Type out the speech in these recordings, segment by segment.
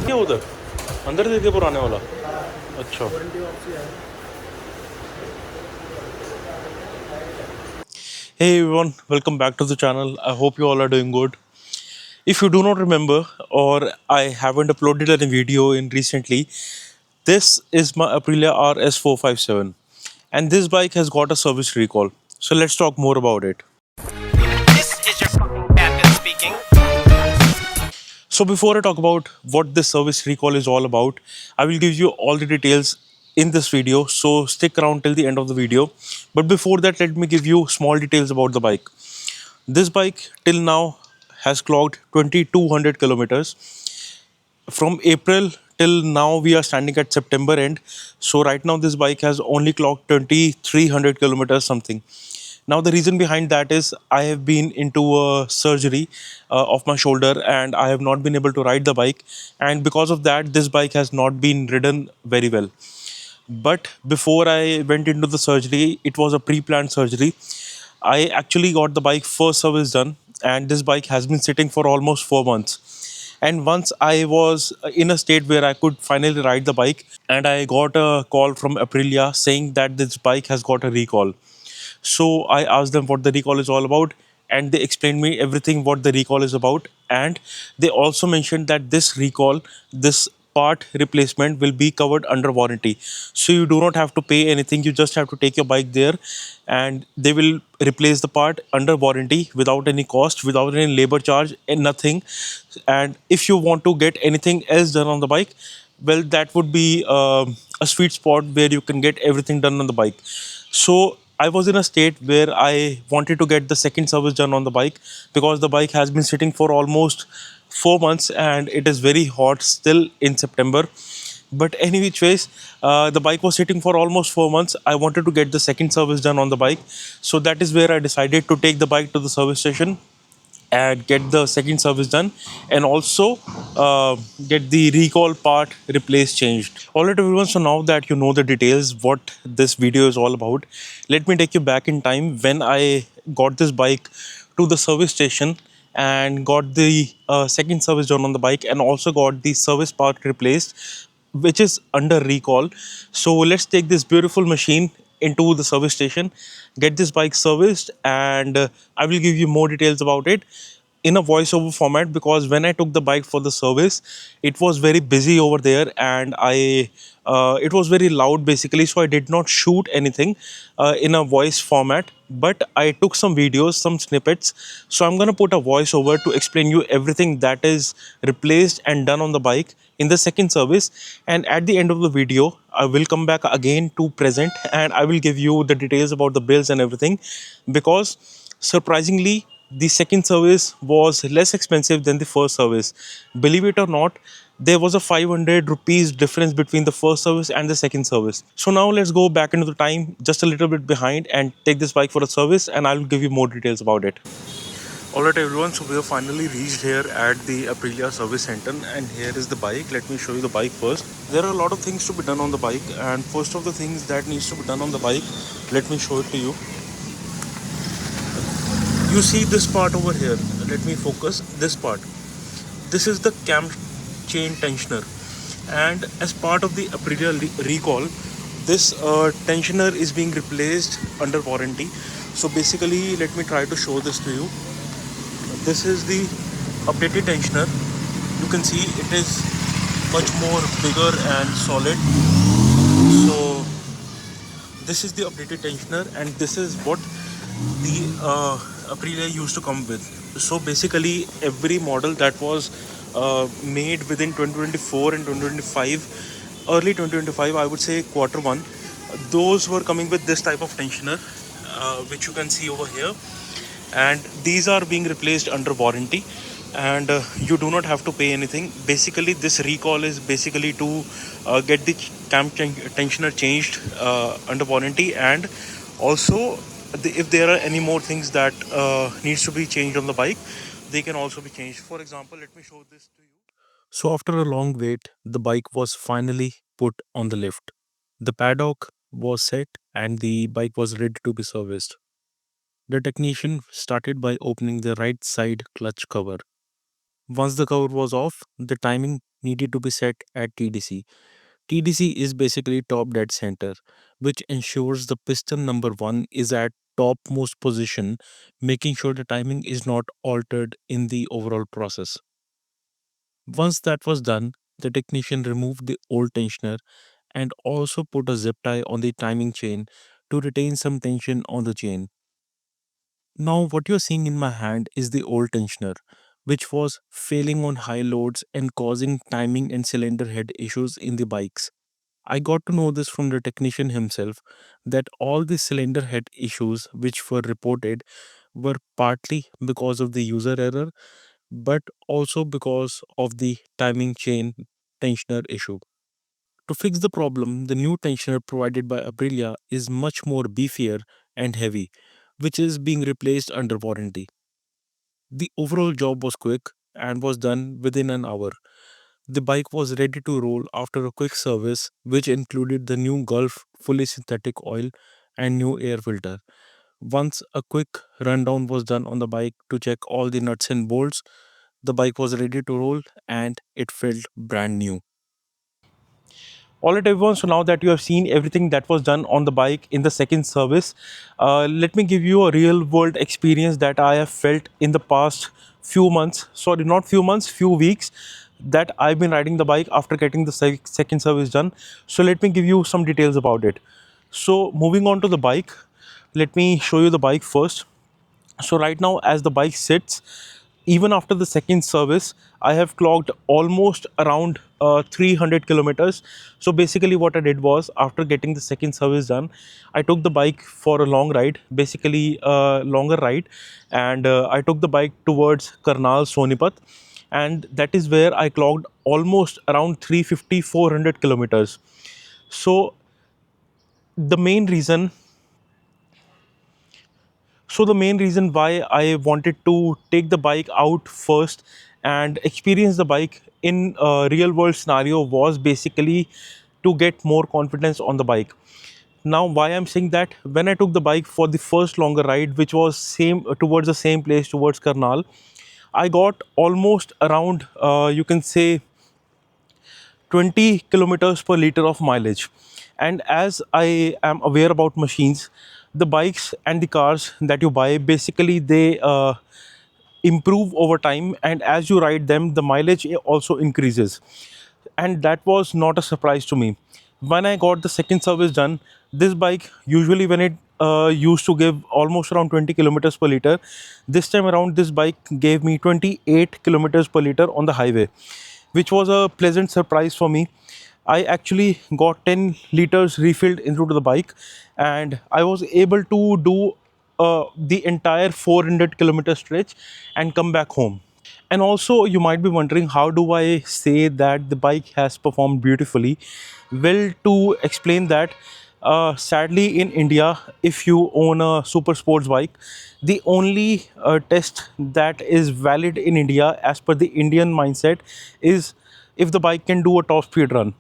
क्या उधर अंदर देखे पुराने वाला अच्छा Hey everyone, welcome back to the channel. I hope you all are doing good. If you do not remember or I haven't uploaded any video in recently, this is my Aprilia RS457 and this bike has got a service recall. So let's talk more about it. This is your fucking captain speaking. So before I talk about what this service recall is all about, I will give you all the details in this video. So stick around till the end of the video. But before that, let me give you small details about the bike. This bike till now has clocked 2200 kilometers. From April till now, we are standing at September end. So right now, this bike has only clocked 2300 kilometers something. Now the reason behind that is I have been into a surgery of my shoulder and I have not been able to ride the bike, and because of that this bike has not been ridden very well. But before I went into the surgery, it was a pre-planned surgery. I actually got the bike first service done, and this bike has been sitting for almost 4 months. And once I was in a state where I could finally ride the bike, and I got a call from Aprilia saying that this bike has got a recall. So I asked them what the recall is all about, and they explained me everything what the recall is about. And they also mentioned that this recall, this part replacement will be covered under warranty. So you do not have to pay anything. You just have to take your bike there, and they will replace the part under warranty without any cost, without any labor charge, and nothing. And if you want to get anything else done on the bike, well, that would be a sweet spot where you can get everything done on the bike. So I was in a state where I wanted to get the second service done on the bike, because the bike has been sitting for almost 4 months and it is very hot still in September. But any which ways, the bike was sitting for almost 4 months. I wanted to get the second service done on the bike. So that is where I decided to take the bike to the service station and get the second service done, and also get the recall part replaced, changed. All right everyone, so now that you know the details what this video is all about, let me take you back in time when I got this bike to the service station and got the second service done on the bike, and also got the service part replaced, which is under recall. So let's take this beautiful machine into the service station, get this bike serviced, and I will give you more details about it in a voiceover format, because when I took the bike for the service, it was very busy over there, and I it was very loud basically, so I did not shoot anything in a voice format, but I took some videos, some snippets. So I'm going to put a voiceover to explain you everything that is replaced and done on the bike in the second service, and at the end of the video I will come back again to present and I will give you the details about the bills and everything, because surprisingly the second service was less expensive than the first service. Believe it or not, there was a 500 rupees difference between the first service and the second service. So now let's go back into the time just a little bit behind and take this bike for a service, and I'll give you more details about it. Alright everyone, so we have finally reached here at the Aprilia service center, and here is the bike. Let me show you the bike first. There are a lot of things to be done on the bike, and first of the things that needs to be done on the bike, let me show it to you. You see this part over here. Let me focus this part. This is the cam chain tensioner, and as part of the Aprilia recall, this tensioner is being replaced under warranty. So basically, let me try to show this to you. This is the updated tensioner. You can see it is much more bigger and solid. So this is the updated tensioner, and this is what the Aprilia used to come with. So basically every model that was made within 2024 and 2025, early 2025, I would say quarter one, those were coming with this type of tensioner, which you can see over here, and these are being replaced under warranty, and you do not have to pay anything. Basically this recall is basically to get the tensioner changed under warranty, and also if there are any more things that needs to be changed on the bike, they can also be changed. For example, let me show this to you. So after a long wait, the bike was finally put on the lift. The paddock was set and the bike was ready to be serviced. The technician started by opening the right side clutch cover. Once the cover was off, the timing needed to be set at TDC. TDC is basically top dead center, which ensures the piston number 1 is at topmost position, making sure the timing is not altered in the overall process. Once that was done, the technician removed the old tensioner and also put a zip tie on the timing chain to retain some tension on the chain. Now, what you're seeing in my hand is the old tensioner, which was failing on high loads and causing timing and cylinder head issues in the bikes. I got to know this from the technician himself that all the cylinder head issues which were reported were partly because of the user error, but also because of the timing chain tensioner issue. To fix the problem, the new tensioner provided by Aprilia is much more beefier and heavy, which is being replaced under warranty. The overall job was quick and was done within an hour. The bike was ready to roll after a quick service, which included the new Gulf fully synthetic oil and new air filter. Once a quick rundown was done on the bike to check all the nuts and bolts, the bike was ready to roll and it felt brand new. All right, everyone. So now that you have seen everything that was done on the bike in the second service, let me give you a real world experience that I have felt in the past few months. Sorry, not few months, few weeks that I've been riding the bike after getting the second service done. So let me give you some details about it. So moving on to the bike, let me show you the bike first. So right now, as the bike sits, even after the second service, I have clocked almost around 300 kilometers. So basically what I did was, after getting the second service done, I took the bike for a long ride, basically a longer ride, and I took the bike towards Karnal Sonipat, and that is where I clocked almost around 350 400 kilometers. So the main reason So the main reason why I wanted to take the bike out first and experience the bike in a real world scenario was basically to get more confidence on the bike. Now, why I'm saying that, when I took the bike for the first longer ride, which was same towards the same place, towards Karnal, I got almost around, you can say, 20 kilometers per liter of mileage. And as I am aware about machines, the bikes and the cars that you buy, basically they improve over time, and as you ride them, the mileage also increases. And that was not a surprise to me. When I got the second service done, this bike, usually when it used to give almost around 20 kilometers per liter, this time around this bike gave me 28 kilometers per liter on the highway, which was a pleasant surprise for me. I actually got 10 liters refilled into the bike, and I was able to do the entire 400-kilometer stretch and come back home. And also, you might be wondering, how do I say that the bike has performed beautifully? Well, to explain that, sadly in India, if you own a super sports bike, the only test that is valid in India, as per the Indian mindset, is if the bike can do a top speed run,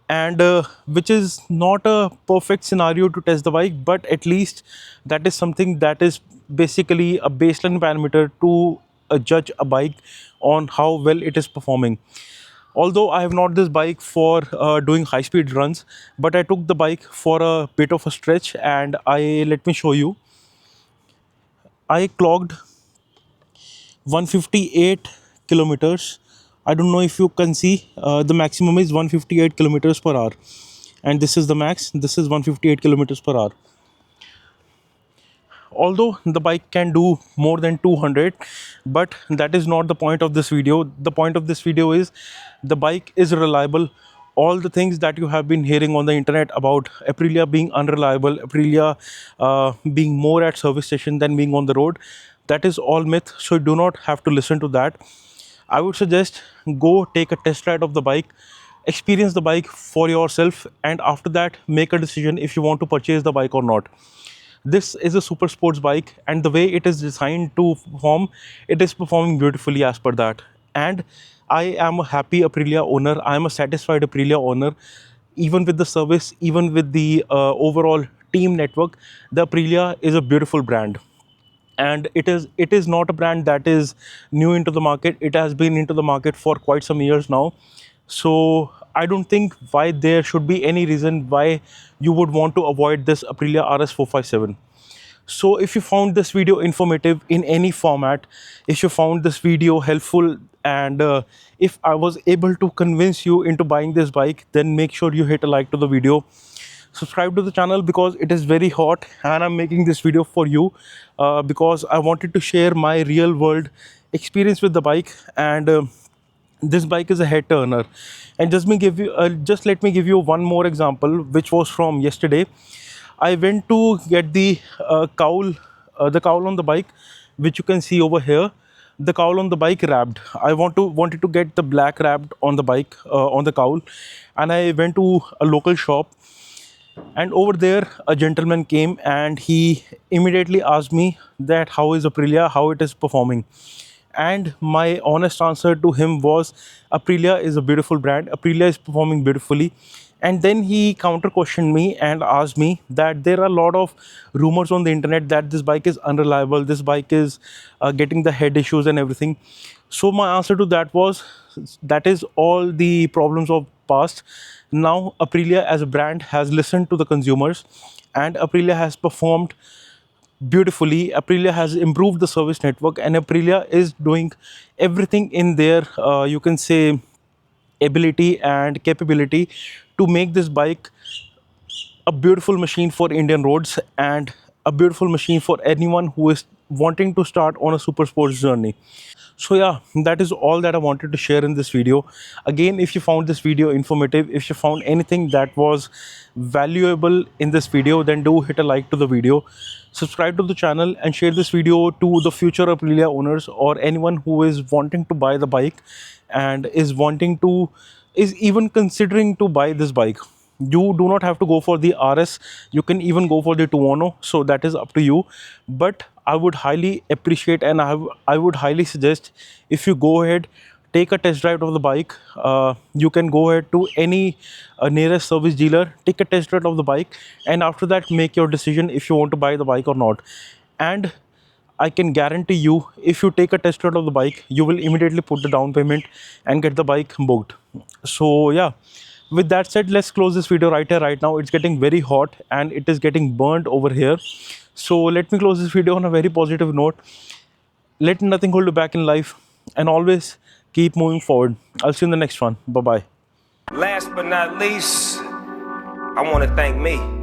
and which is not a perfect scenario to test the bike, but at least that is something that is basically a baseline parameter to judge a bike on how well it is performing. Although I have not this bike for doing high speed runs, but I took the bike for a bit of a stretch, and I let me show you. I clocked 158 kilometers. I don't know if you can see, the maximum is 158 kilometers per hour, and this is the max. This is 158 kilometers per hour. Although the bike can do more than 200, but that is not the point of this video. The point of this video is the bike is reliable. All the things that you have been hearing on the internet about Aprilia being unreliable, Aprilia being more at service station than being on the road, that is all myth, so you do not have to listen to that. I would suggest, go take a test ride of the bike, experience the bike for yourself, and after that make a decision if you want to purchase the bike or not. This is a super sports bike, and the way it is designed to perform, it is performing beautifully as per that. And I am a happy Aprilia owner. I am a satisfied Aprilia owner. Even with the service, even with the overall team network, the Aprilia is a beautiful brand. and it is not a brand that is new into the market. It has been into the market for quite some years now. So I don't think why there should be any reason why you would want to avoid this Aprilia RS457. So if you found this video informative in any format, if you found this video helpful, and if I was able to convince you into buying this bike, then make sure you hit a like to the video. Subscribe to the channel because it is very hot, and I'm making this video for you because I wanted to share my real world experience with the bike. And this bike is a head turner. And just let me give you one more example, which was from yesterday. I went to get the cowl on the bike, which you can see over here. The cowl on the bike wrapped. I wanted to get the black wrapped on the bike, on the cowl, and I went to a local shop. And over there, a gentleman came and he immediately asked me that how is Aprilia, how it is performing. And my honest answer to him was, Aprilia is a beautiful brand. Aprilia is performing beautifully. And then he counter questioned me and asked me that there are a lot of rumors on the internet that this bike is unreliable, this bike is getting the head issues and everything. So my answer to that was, that is all the problems of past. Now Aprilia as a brand has listened to the consumers, and Aprilia has performed beautifully. Aprilia has improved the service network, and Aprilia is doing everything in their, you can say, ability and capability to make this bike a beautiful machine for Indian roads, and a beautiful machine for anyone who is wanting to start on a super sports journey. So yeah, that is all that I wanted to share in this video. Again, if you found this video informative, if you found anything that was valuable in this video, then do hit a like to the video, subscribe to the channel, and share this video to the future Aprilia owners or anyone who is wanting to buy the bike and is even considering to buy this bike. You do not have to go for the RS, you can even go for the Tuono, so that is up to you. But I would highly appreciate, and I would highly suggest, if you go ahead, take a test drive of the bike. You can go ahead to any nearest service dealer, take a test drive of the bike, and after that make your decision if you want to buy the bike or not. And I can guarantee you, if you take a test drive of the bike, you will immediately put the down payment and get the bike booked. So yeah, with that said, let's close this video right here, right now. It's getting very hot and it is getting burnt over here. So let me close this video on a very positive note. Let nothing hold you back in life, and always keep moving forward. I'll see you in the next one. Bye bye. Last but not least, I want to thank me.